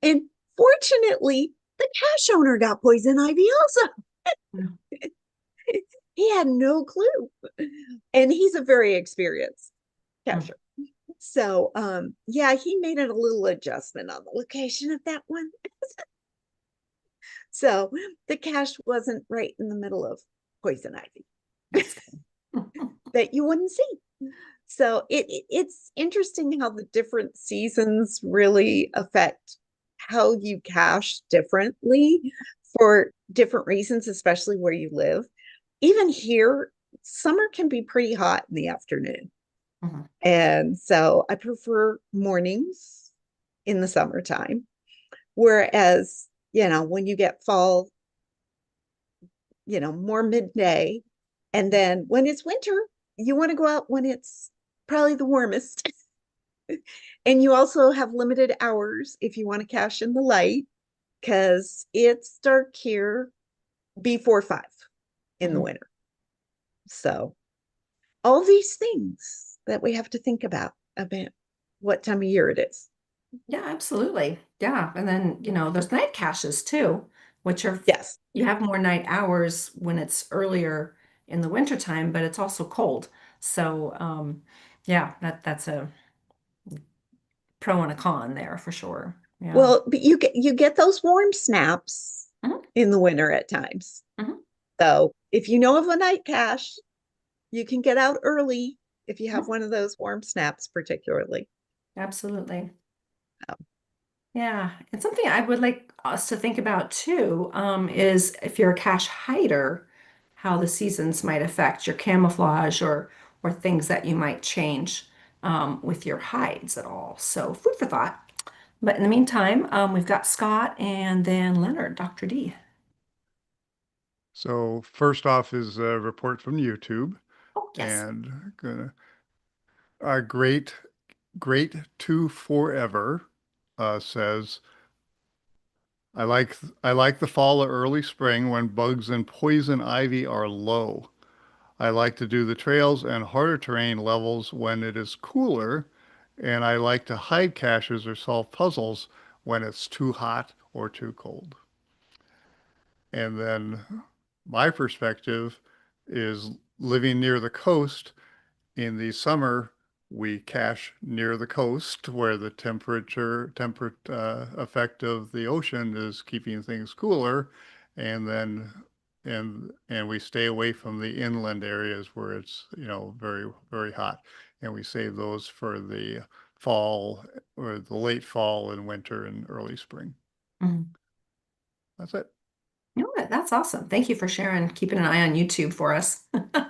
and fortunately, the cache owner got poison ivy also. He had no clue. And he's a very experienced cacher. So, yeah, he made it a little adjustment on the location of that one. So the cache wasn't right in the middle of poison ivy that you wouldn't see. So it's interesting how the different seasons really affect how you cache differently for different reasons, especially where you live. Even here, summer can be pretty hot in the afternoon. And so I prefer mornings in the summertime. Whereas, when you get fall, more midday. And then when it's winter, you want to go out when it's probably the warmest. And you also have limited hours if you want to cache in the light, because it's dark here before 5 in the winter. So all these things that we have to think about what time of year it is. Yeah, absolutely. Yeah. And then, there's night caches too, which are, Yes. you have more night hours when it's earlier in the wintertime, but it's also cold. So, yeah, that's a pro and a con there for sure. Yeah. Well, but you get those warm snaps Mhm. in the winter at times. Mhm. So if you know of a night cache, you can get out early if you have one of those warm snaps, particularly. Absolutely. Oh. Yeah. And something I would like us to think about too, is if you're a cache hider, how the seasons might affect your camouflage or things that you might change with your hides at all. So food for thought. But in the meantime, we've got Scott and then Leonard, Dr. D. So first off is a report from YouTube, Oh, yes. and great to forever says, I like the fall or early spring when bugs and poison ivy are low. I like to do the trails and harder terrain levels when it is cooler, and I like to hide caches or solve puzzles when it's too hot or too cold. And then my perspective is living near the coast. In the summer, we cache near the coast where the temperate effect of the ocean is keeping things cooler, and then and we stay away from the inland areas where it's very very hot, and we save those for the fall or the late fall and winter and early spring. Mhm. That's it. You know what? That's awesome. Thank you for sharing, keeping an eye on YouTube for us.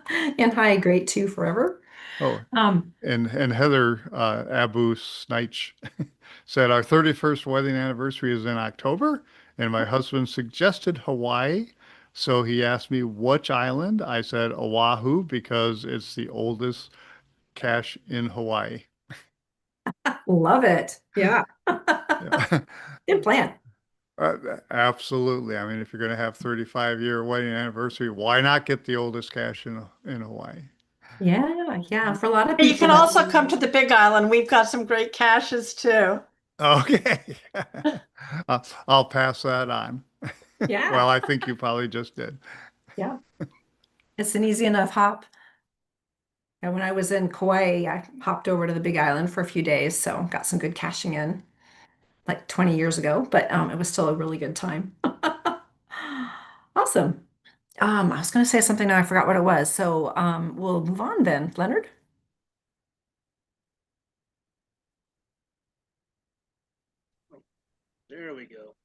And hi, great too forever. Oh, Um, and Heather Abu Snitch said our 31st wedding anniversary is in October, and my husband suggested Hawaii. So he asked me which island. I said Oahu because it's the oldest cache in Hawaii. love it. Yeah. Yeah. Good plan. Absolutely. I mean, if you're going to have 35-year wedding anniversary, why not get the oldest cache in Hawaii? Yeah, yeah. For a lot of You people, can that's also come to the Big Island. We've got some great caches too. Okay. I'll pass that on. yeah, Well, I think you probably just did. yeah. It's an easy enough hop. And when I was in Kauai, I hopped over to the Big Island for a few days, so got some good caching in like 20 years ago, but it was still a really good time. Awesome. I was going to say something now, I forgot what it was. So we'll move on then. Leonard? There we go.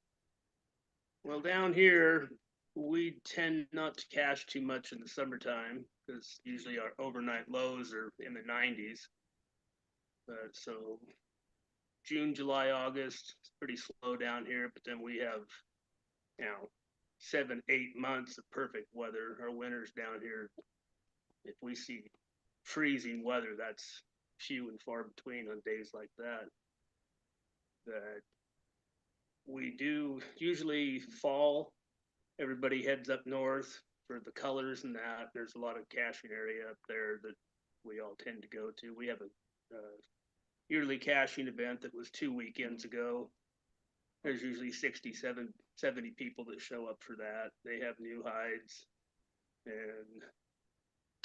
Well, down here, we tend not to cache too much in the summertime because usually our overnight lows are in the 90s. So June, July, August, it's pretty slow down here. But then we have, 7, 8 months of perfect weather. Our winters down here, if we see freezing weather, that's few and far between on days like that. That we do usually fall. Everybody heads up north for the colors and that. There's a lot of caching area up there that we all tend to go to. We have a yearly caching event that was 2 weekends ago. There's usually 67, 70 people that show up for that. They have new hides, and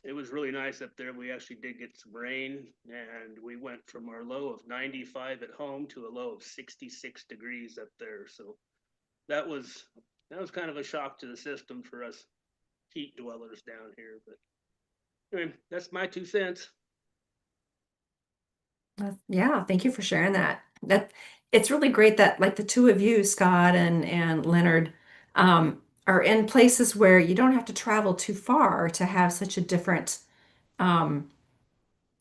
it was really nice up there. We actually did get some rain, and we went from our low of 95 at home to a low of 66 degrees up there. So that was kind of a shock to the system for us heat dwellers down here. But anyway, that's my 2 cents. Yeah, thank you for sharing that. It's really great that like the two of you, Scott and Leonard, are in places where you don't have to travel too far to have such a different um,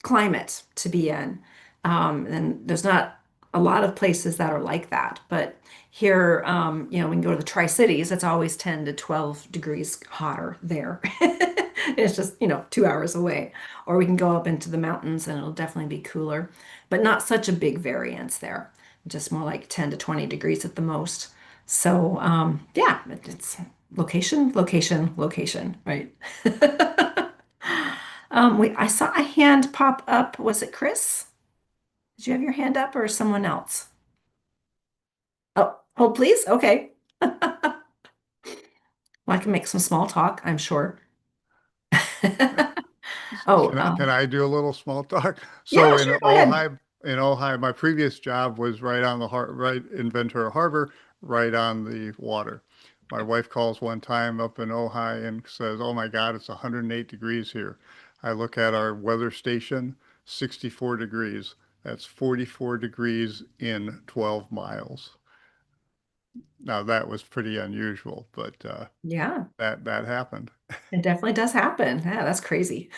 climate to be in. And there's not a lot of places that are like that. But here, we can go to the Tri-Cities. It's always 10 to 12 degrees hotter there. It's just, 2 hours away. Or we can go up into the mountains and it'll definitely be cooler, but not such a big variance there. Just more like 10 to 20 degrees at the most. So, yeah, it's location, location, location, right? I saw a hand pop up. Was it Chris? Did you have your hand up or someone else? Oh, please. Okay. Well, I can make some small talk, I'm sure. Oh, Can I do a little small talk? yeah, So sure. Go ahead. In Ojai, my previous job was right on the right in Ventura Harbor, right on the water. My wife calls one time up in Ojai and says, "Oh my God, it's 108 degrees here." I look at our weather station, 64 degrees. That's 44 degrees in 12 miles. Now that was pretty unusual, but Yeah, that happened. it definitely does happen. Yeah, that's crazy.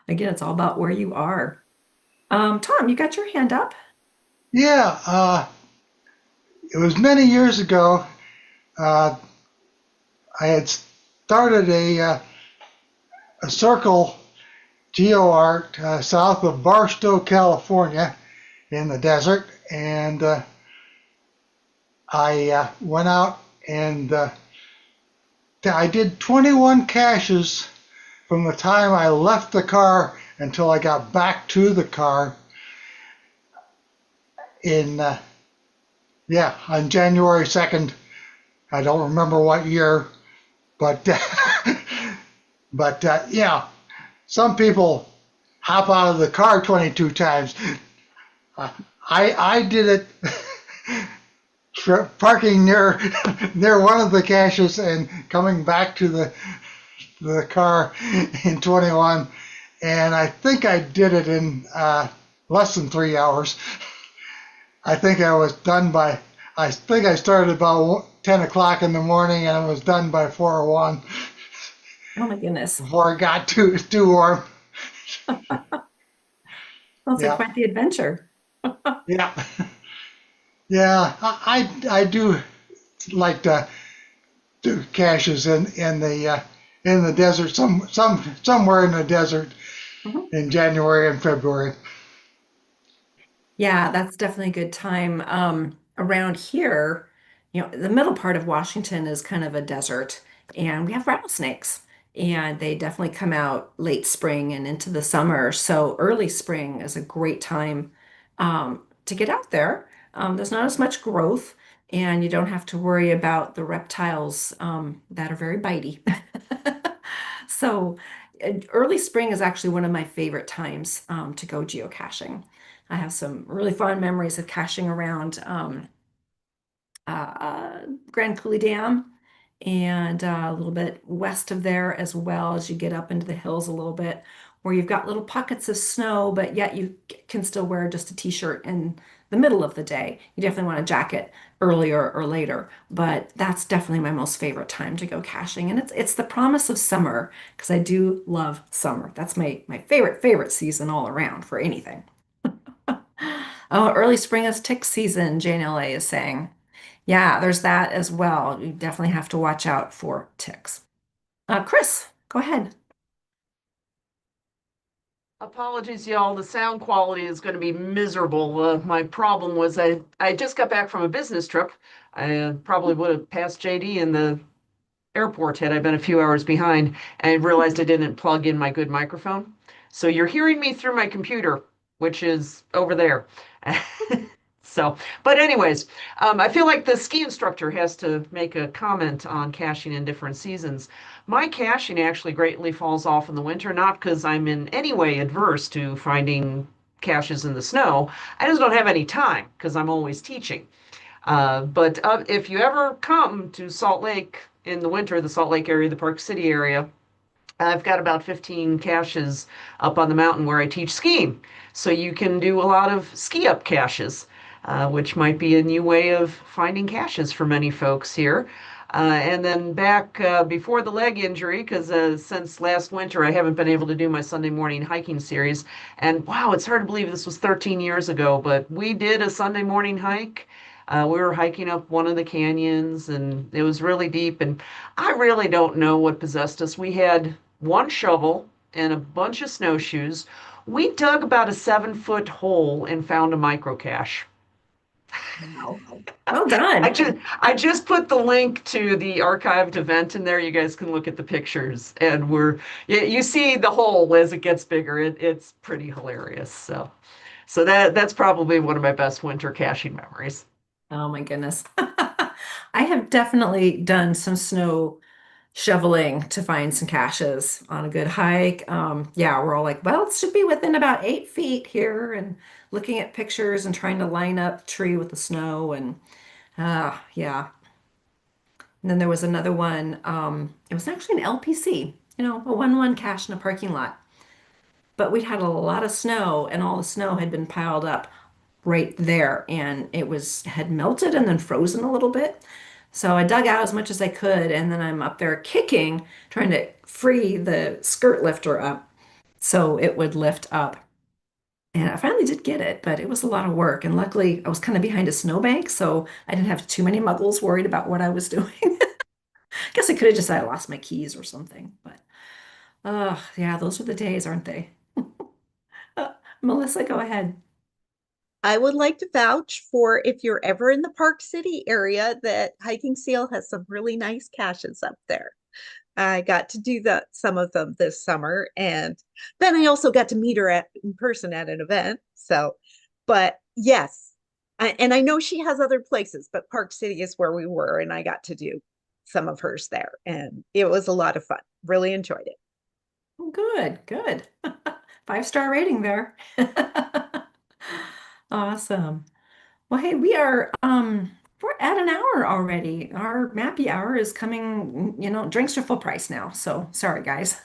Again, it's all about where you are. Tom, you got your hand up? Yeah, it was many years ago. Uh, I had started a circle GeoArt south of Barstow, California, in the desert, and I went out and I did 21 caches from the time I left the car until I got back to the car in on January 2nd. I don't remember what year, but yeah, some people hop out of the car 22 times. I did it parking near one of the caches and coming back to the car in 21, and I think I did it in less than 3 hours. I think I started about 10 o'clock in the morning and I was done by 4:01 Oh my goodness. before it got too warm. Sounds like Yeah, quite the adventure. yeah, yeah. I do like to do caches in the desert, somewhere in the desert Mhm. in January and February. Yeah, that's definitely a good time. Around here, the middle part of Washington is kind of a desert, and we have rattlesnakes, and they definitely come out late spring and into the summer. So early spring is a great time to get out there. There's not as much growth, and you don't have to worry about the reptiles that are very bitey. So early spring is actually one of my favorite times to go geocaching. I have some really fond memories of caching around Grand Coulee Dam and a little bit west of there as well as you get up into the hills a little bit, where you've got little pockets of snow, but yet you can still wear just a t-shirt in the middle of the day. You definitely want a jacket earlier or later, but that's definitely my most favorite time to go caching. And it's the promise of summer because I do love summer. That's my favorite season all around for anything. Oh, early spring is tick season, Jane LA is saying. Yeah, there's that as well. You definitely have to watch out for ticks. Chris, go ahead. Apologies, y'all. The sound quality is going to be miserable. My problem was I just got back from a business trip. I probably would have passed JD in the airport had I been a few hours behind, and I realized I didn't plug in my good microphone. So you're hearing me through my computer. which is over there. So, but anyways, I feel like the ski instructor has to make a comment on caching in different seasons. My caching actually greatly falls off in the winter, not because I'm in any way adverse to finding caches in the snow. I just don't have any time because I'm always teaching. But if you ever come to Salt Lake in the winter, the Salt Lake area, the Park City area, I've got about 15 caches up on the mountain where I teach skiing. So you can do a lot of ski up caches, which might be a new way of finding caches for many folks here. And then back before the leg injury, because since last winter I haven't been able to do my Sunday morning hiking series. And wow, it's hard to believe this was 13 years ago, but we did a Sunday morning hike. We were hiking up one of the canyons and it was really deep. And I really don't know what possessed us. We had one shovel and a bunch of snowshoes. We dug about a 7-foot hole and found a micro cache. Wow. Well done. I just put the link to the archived event in there. You guys can look at the pictures, and you see the hole as it gets bigger. It's pretty hilarious. So that's probably one of my best winter caching memories. Oh my goodness. I have definitely done some snow shoveling to find some caches on a good hike. Yeah, we're all like, well, it should be within about 8 feet here, and looking at pictures and trying to line up the tree with the snow. And yeah. And then there was another one. It was actually an LPC, a 1-1 cache in a parking lot. But we'd had a lot of snow, and all the snow had been piled up right there, and had melted and then frozen a little bit. So I dug out as much as I could, and then I'm up there kicking, trying to free the skirt lifter up so it would lift up. And I finally did get it, but it was a lot of work. And luckily, I was kind of behind a snowbank, so I didn't have too many muggles worried about what I was doing. Guess I could have just said I lost my keys or something, but yeah, those are the days, aren't they? Melissa, go ahead. I would like to vouch for if you're ever in the Park City area that Hiking Seal has some really nice caches up there. I got to do some of them this summer, and then I also got to meet her in person at an event. So, but yes, and I know she has other places, but Park City is where we were, and I got to do some of hers there, and it was a lot of fun. Really enjoyed it. Oh, good, good. 5-star rating there. Awesome. Well, hey, we're at an hour already. Our Mappy Hour is coming, drinks are full price now, so sorry guys.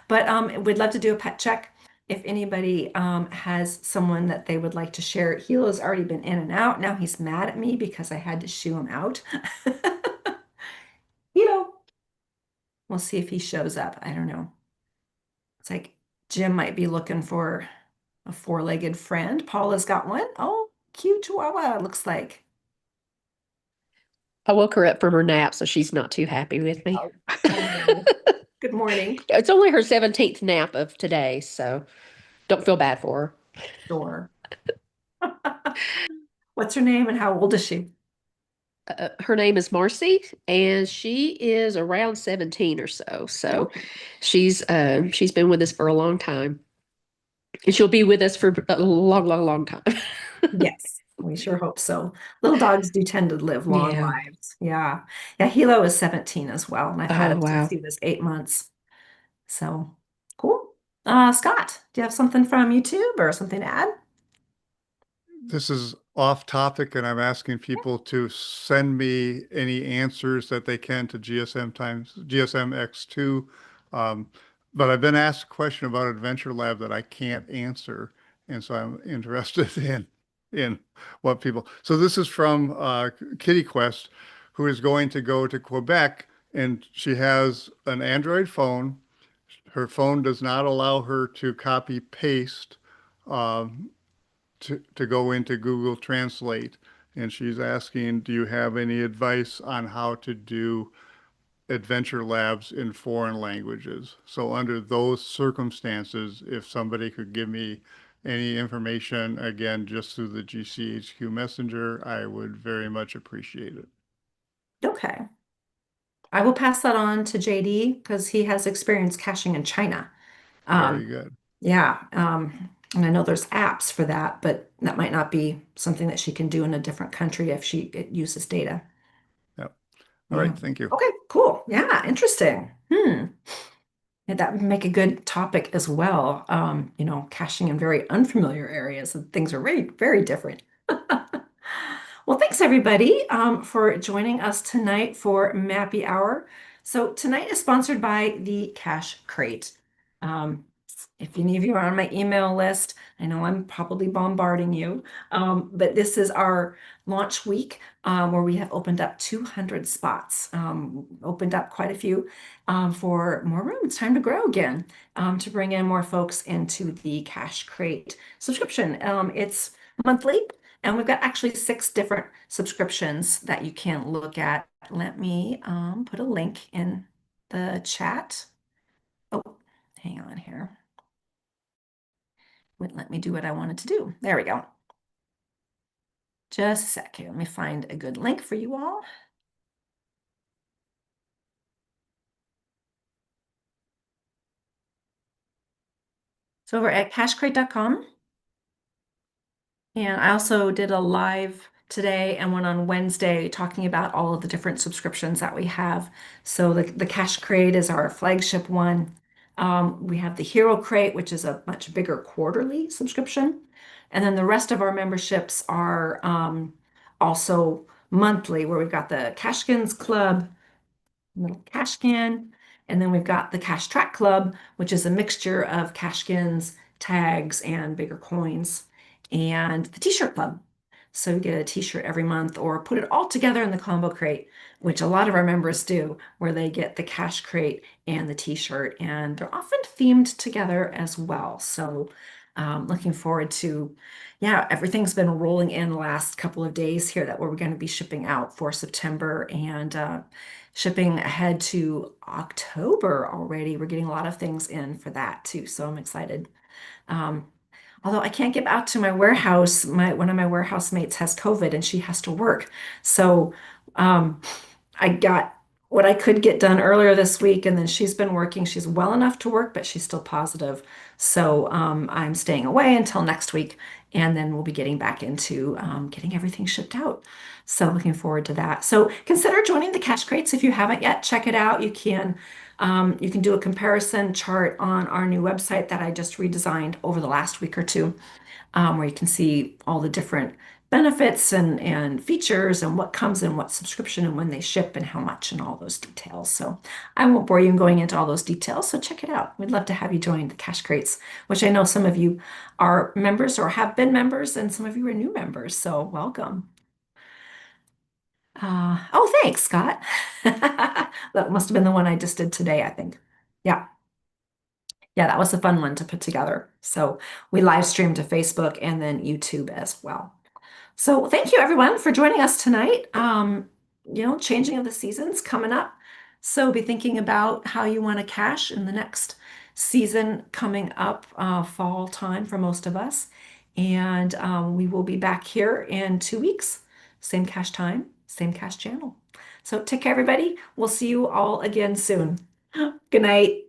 But we'd love to do a pet check. If anybody has someone that they would like to share. Hilo's already been in and out. Now he's mad at me because I had to shoo him out. Hilo, we'll see if he shows up. I don't know. It's like Jim might be looking for a 4-legged friend. Paula's got one. Oh, cute chihuahua, it looks like. I woke her up from her nap, so she's not too happy with me. Oh. Good morning. It's only her 17th nap of today, so don't feel bad for her. Sure. What's her name and how old is she? Her name is Marcy, and she is around 17 or so. So she's been with us for a long time. And she'll be with us for a long, long, long time. Yes, we sure hope so. Little dogs do tend to live long Yeah. lives. Yeah. Yeah, Hilo is 17 as well, and I've had Oh, him wow. since he was 8 months. So cool. Scott, do you have something from YouTube or something to add? This is off topic, and I'm asking people to send me any answers that they can to GSM X2. But I've been asked a question about Adventure Lab that I can't answer, and so I'm interested in what people. So this is from Kitty Quest, who is going to go to Quebec, and she has an Android phone. Her phone does not allow her to copy paste. To go into Google Translate. And she's asking, do you have any advice on how to do adventure labs in foreign languages? So under those circumstances, if somebody could give me any information, again, just through the GCHQ Messenger, I would very much appreciate it. Okay. I will pass that on to JD because he has experience caching in China. Very good. Yeah. And I know there's apps for that, but that might not be something that she can do in a different country if she it uses data. Yep. All Yeah. right. Thank you. Okay, cool. Yeah, interesting. Yeah, that would make a good topic as well. Caching in very unfamiliar areas and things are very, very different. Well, thanks everybody for joining us tonight for Mappy Hour. So tonight is sponsored by the Cache Crate. Um, if any of you are on my email list, I know I'm probably bombarding you, but this is our launch week where we have opened up 200 spots, opened up quite a few for more room. It's time to grow again to bring in more folks into the Cache Crate subscription. It's monthly. And we've got actually 6 different subscriptions that you can look at. Let me put a link in the chat. Oh, hang on here. Wouldn't let me do what I wanted to do. There we go. Just a sec here. Let me find a good link for you all. So over at cachecrate.com. And I also did a live today and one on Wednesday talking about all of the different subscriptions that we have. So the Cache Crate is our flagship one. We have the Hero Crate, which is a much bigger quarterly subscription. And then the rest of our memberships are also monthly, where we've got the Cashkins Club, little cash can. And then we've got the Cash Track Club, which is a mixture of cashkins, tags, and bigger coins, and the T-shirt club. So you get a T-shirt every month or put it all together in the combo crate, which a lot of our members do, where they get the cash crate and the T-shirt, and they're often themed together as well. So looking forward to, yeah, everything's been rolling in the last couple of days here that we're going to be shipping out for September and shipping ahead to October already. We're getting a lot of things in for that too, so I'm excited. Um, Although I can't get out to my warehouse, one of my warehouse mates has COVID and she has to work. So I got what I could get done earlier this week, and then she's been working. She's well enough to work, but she's still positive. So I'm staying away until next week, and then we'll be getting back into getting everything shipped out. So looking forward to that. So consider joining the Cache Crates if you haven't yet. Check it out. You can do a comparison chart on our new website that I just redesigned over the last week or two, where you can see all the different benefits and features and what comes in what subscription and when they ship and how much and all those details. So I won't bore you in going into all those details. So check it out. We'd love to have you join the Cache Crates, which I know some of you are members or have been members, and some of you are new members. So welcome. Oh, thanks, Scott. That must have been the one I just did today, I think. Yeah. Yeah, that was a fun one to put together. So we live streamed to Facebook and then YouTube as well. So thank you everyone for joining us tonight. Changing of the seasons coming up. So be thinking about how you want to cache in the next season coming up, fall time for most of us. And we will be back here in 2 weeks. Same cache time, same cache channel. So take care, everybody. We'll see you all again soon. Good night.